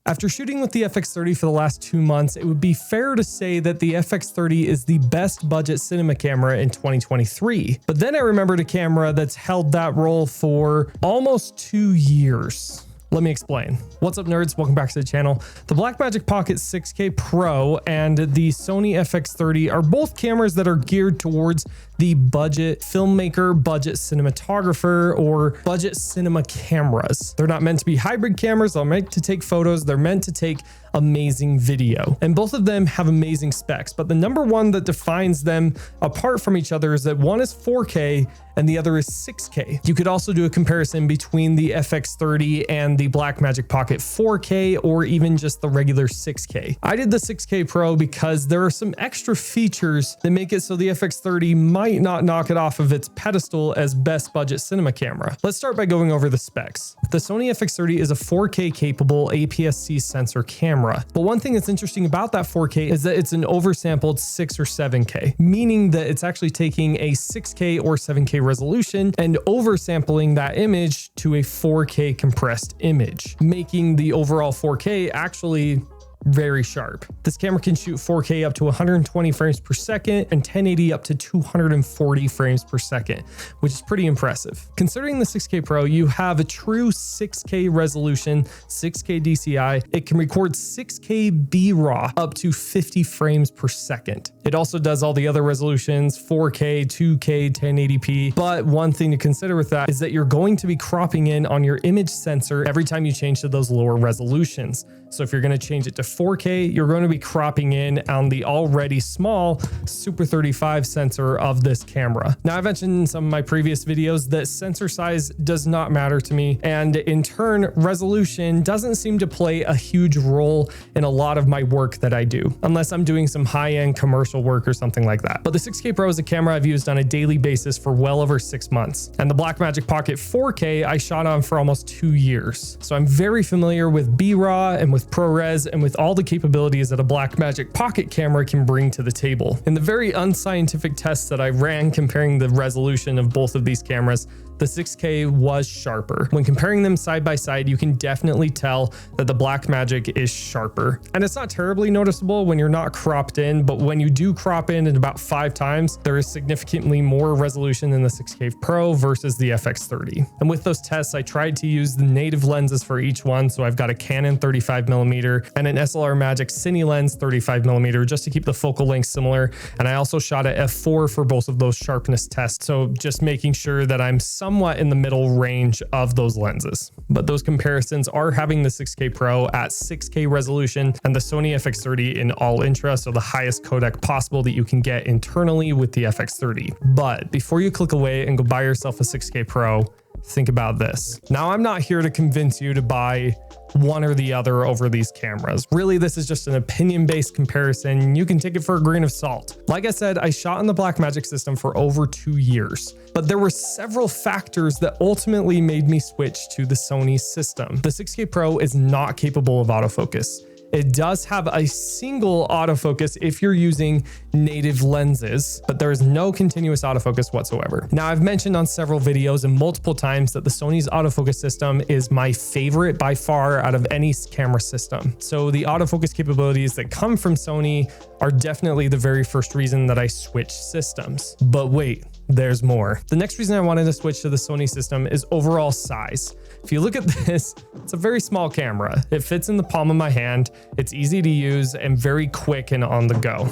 After shooting with the FX30 for the last 2 months, it would be fair to say that the FX30 is the best budget cinema camera in 2023. But then I remembered a camera that's held that role for almost 2 years. Let me explain. What's up, nerds? Welcome back to the channel. The Blackmagic Pocket 6K Pro and the Sony FX30 are both cameras that are geared towards the budget filmmaker, budget cinematographer, or budget cinema cameras. They're not meant to be hybrid cameras. They're meant to take photos. They're meant to take amazing video. And both of them have amazing specs, but the number one that defines them apart from each other is that one is 4K and the other is 6K. You could also do a comparison between the FX30 and the Blackmagic Pocket 4K, or even just the regular 6K. I did the 6K Pro because there are some extra features that make it so the FX30 might not knock it off of its pedestal as best budget cinema camera. Let's start by going over the specs. The Sony FX30 is a 4K capable APS-C sensor camera. But one thing that's interesting about that 4K is that it's an oversampled 6 or 7K, meaning that it's actually taking a 6K or 7K resolution and oversampling that image to a 4K compressed image, making the overall 4K actually very sharp. This camera can shoot 4K up to 120 frames per second and 1080 up to 240 frames per second, which is pretty impressive. Considering the 6K Pro, you have a true 6K resolution, 6K DCI. It can record 6K B-RAW up to 50 frames per second. It also does all the other resolutions, 4K, 2K, 1080p. But one thing to consider with that is that you're going to be cropping in on your image sensor every time you change to those lower resolutions. So if you're going to change it to 4K, you're going to be cropping in on the already small Super 35 sensor of this camera. Now, I mentioned in some of my previous videos that sensor size does not matter to me, and in turn, resolution doesn't seem to play a huge role in a lot of my work that I do, unless I'm doing some high-end commercial work or something like that. But the 6K Pro is a camera I've used on a daily basis for well over 6 months, and the Blackmagic Pocket 4K I shot on for almost 2 years. So I'm very familiar with B-RAW and with ProRes and with all the capabilities that a Blackmagic Pocket camera can bring to the table. In the very unscientific tests that I ran comparing the resolution of both of these cameras, the 6K was sharper. When comparing them side by side, you can definitely tell that the Blackmagic is sharper. And it's not terribly noticeable when you're not cropped in, but when you do crop in about 5 times, there is significantly more resolution in the 6K Pro versus the FX30. And with those tests, I tried to use the native lenses for each one. So I've got a Canon 35mm and an SLR-Magic Cine lens 35mm just to keep the focal length similar. And I also shot at f4 for both of those sharpness tests. So just making sure that I'm somewhat in the middle range of those lenses. But those comparisons are having the 6K Pro at 6K resolution and the Sony FX30 in all intra, so the highest codec possible that you can get internally with the FX30. But before you click away and go buy yourself a 6K Pro, think about this. Now, I'm not here to convince you to buy one or the other over these cameras. Really, this is just an opinion-based comparison. You can take it for a grain of salt. Like I said, I shot on the Blackmagic system for over 2 years, but there were several factors that ultimately made me switch to the Sony system. The 6K Pro is not capable of autofocus. It does have a single autofocus if you're using native lenses, but there is no continuous autofocus whatsoever. Now, I've mentioned on several videos and multiple times that the Sony's autofocus system is my favorite by far out of any camera system. So the autofocus capabilities that come from Sony are definitely the very first reason that I switched systems. But wait, there's more. The next reason I wanted to switch to the Sony system is overall size. If you look at this, it's a very small camera. It fits in the palm of my hand. It's easy to use and very quick and on the go.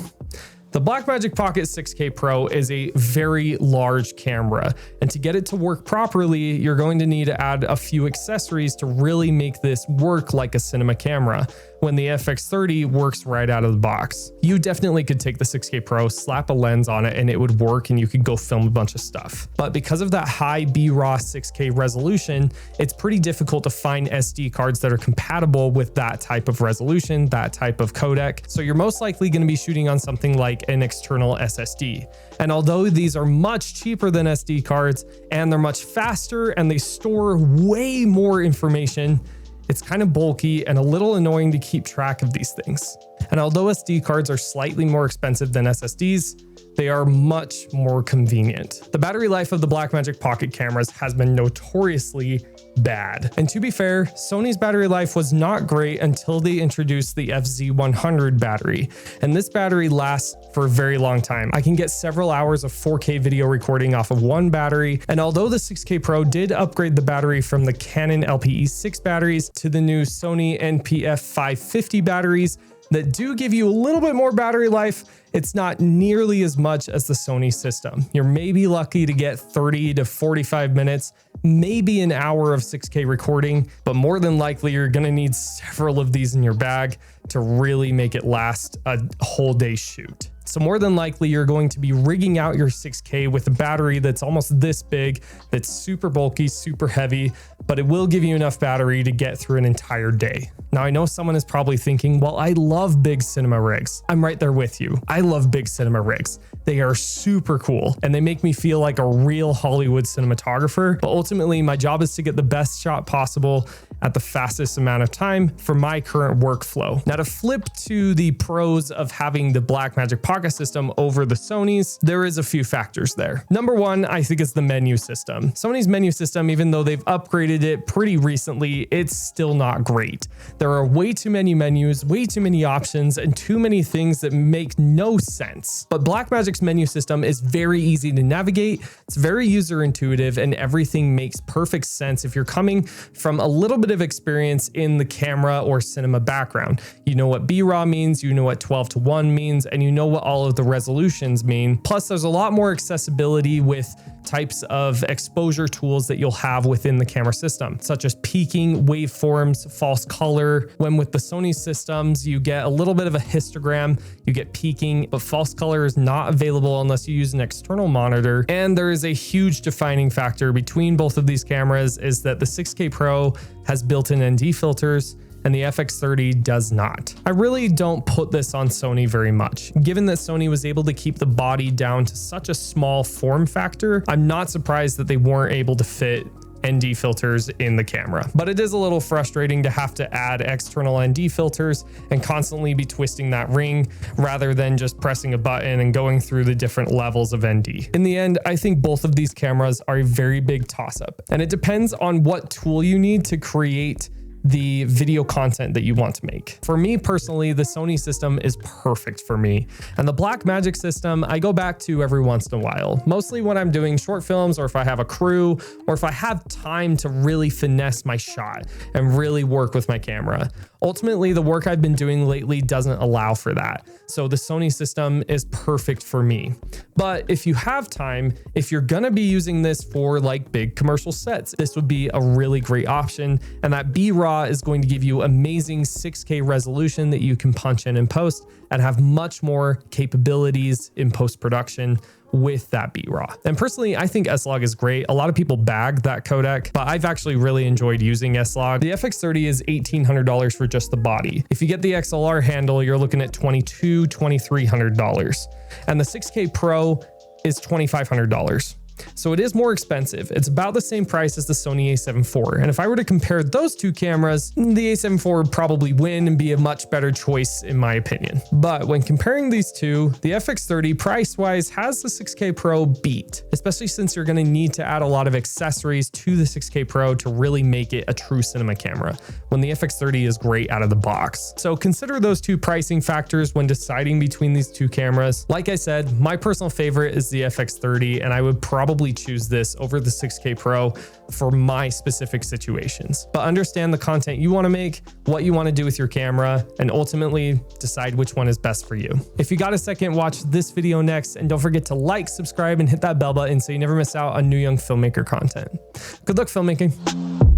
The Blackmagic Pocket 6K Pro is a very large camera, and to get it to work properly, you're going to need to add a few accessories to really make this work like a cinema camera, when the FX30 works right out of the box. You definitely could take the 6K Pro, slap a lens on it, and it would work and you could go film a bunch of stuff. But because of that high B-RAW 6K resolution, it's pretty difficult to find SD cards that are compatible with that type of resolution, that type of codec. So you're most likely going to be shooting on something like an external SSD. And although these are much cheaper than SD cards and they're much faster and they store way more information, it's kind of bulky and a little annoying to keep track of these things. And although SD cards are slightly more expensive than SSDs, they are much more convenient. The battery life of the Blackmagic Pocket cameras has been notoriously bad. And to be fair, Sony's battery life was not great until they introduced the FZ100 battery. And this battery lasts for a very long time. I can get several hours of 4K video recording off of one battery. And although the 6K Pro did upgrade the battery from the Canon LPE6 batteries to the new Sony NPF550 batteries that do give you a little bit more battery life, it's not nearly as much as the Sony system. You're maybe lucky to get 30 to 45 minutes, maybe an hour of 6K recording, but more than likely you're gonna need several of these in your bag to really make it last a whole day shoot. So more than likely you're going to be rigging out your 6K with a battery that's almost this big, that's super bulky, super heavy, but it will give you enough battery to get through an entire day. Now I know someone is probably thinking, well, I love big cinema rigs. I'm right there with you. I love big cinema rigs. They are super cool and they make me feel like a real Hollywood cinematographer. But ultimately my job is to get the best shot possible at the fastest amount of time for my current workflow. Now to flip to the pros of having the Blackmagic Pocket system over the Sony's, there is a few factors there. Number one, I think is the menu system. Sony's menu system, even though they've upgraded it pretty recently, it's still not great. There are way too many menus, way too many options, and too many things that make no sense. But Blackmagic's menu system is very easy to navigate, it's very user intuitive, and everything makes perfect sense if you're coming from a little bit of experience in the camera or cinema background. You know what B-RAW means, you know what 12:1 means, and you know what all of the resolutions mean. Plus, there's a lot more accessibility with types of exposure tools that you'll have within the camera system, such as peaking, waveforms, false color. When with the Sony systems, you get a little bit of a histogram, you get peaking, but false color is not available unless you use an external monitor. And there is a huge defining factor between both of these cameras is that the 6K Pro has built-in ND filters and the FX30 does not. I really don't put this on Sony very much. Given that Sony was able to keep the body down to such a small form factor, I'm not surprised that they weren't able to fit ND filters in the camera. But it is a little frustrating to have to add external ND filters and constantly be twisting that ring rather than just pressing a button and going through the different levels of ND. In the end, I think both of these cameras are a very big toss-up, and it depends on what tool you need to create the video content that you want to make. For me personally, the Sony system is perfect for me. And the Blackmagic system, I go back to every once in a while, mostly when I'm doing short films or if I have a crew or if I have time to really finesse my shot and really work with my camera. Ultimately, the work I've been doing lately doesn't allow for that. So the Sony system is perfect for me. But if you have time, if you're gonna be using this for like big commercial sets, this would be a really great option. And that B-RAW is going to give you amazing 6K resolution that you can punch in post and have much more capabilities in post-production with that B-RAW. And personally, I think S-Log is great. A lot of people bag that codec, but I've actually really enjoyed using S-Log. The FX30 is $1,800 for just the body. If you get the XLR handle, you're looking at $2,200, $2,300. And the 6K Pro is $2,500. So it is more expensive. It's about the same price as the Sony a7 IV. And if I were to compare those two cameras, the a7 IV would probably win and be a much better choice in my opinion. But when comparing these two, the FX30 price-wise has the 6K Pro beat, especially since you're gonna need to add a lot of accessories to the 6K Pro to really make it a true cinema camera, when the FX30 is great out of the box. So consider those two pricing factors when deciding between these two cameras. Like I said, my personal favorite is the FX30, and I would probably choose this over the 6K Pro for my specific situations. But understand the content you want to make, what you want to do with your camera, and ultimately decide which one is best for you. If you got a second, watch this video next, and don't forget to like, subscribe, and hit that bell button so you never miss out on new young filmmaker content. Good luck filmmaking.